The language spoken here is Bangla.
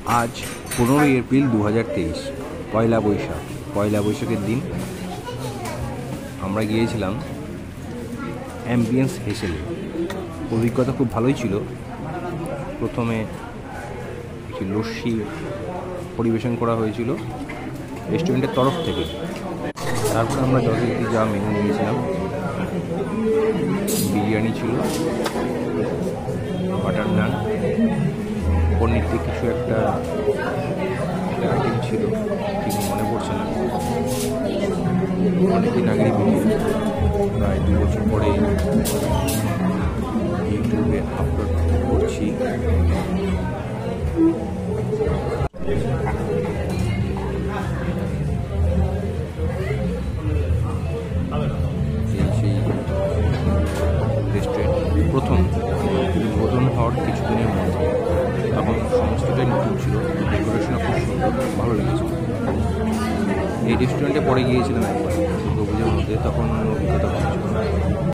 আজ 15ই এপ্রিল 2023, পয়লা বৈশাখ। পয়লা বৈশাখের দিন আমরা গিয়েছিলাম অ্যাম্বিয়েন্স হেসেলে। অভিজ্ঞতা খুব ভালোই ছিল। প্রথমে একটি লস্যি পরিবেশন করা হয়েছিল রেস্টুরেন্টের তরফ থেকে। তারপরে আমরা যথারীতি যা মেনু নিয়েছিলাম, বিরিয়ানি ছিল, বাটার নান, পনির দিয়ে কিছু একটা আইটেম ছিল, ঠিক মনে পড়ছে না। অনেকদিন আগেই ভিডিও, প্রায় 2 বছর পরে ইউটিউবে আপলোড করছি। সেই রেস্টুরেন্ট প্রথম উদ্বোধন হওয়ার কিছুদিনের মধ্যে, তখন সমস্তটাই নতুন ছিল, ডেকোরেশনও খুব সুন্দর, ভালো লেগেছিল। এই রেস্টুরেন্টে পরে গিয়েছিলাম একবার দুর্গাপুজোর মধ্যে, তখন অভিজ্ঞতা ভালো ছিল।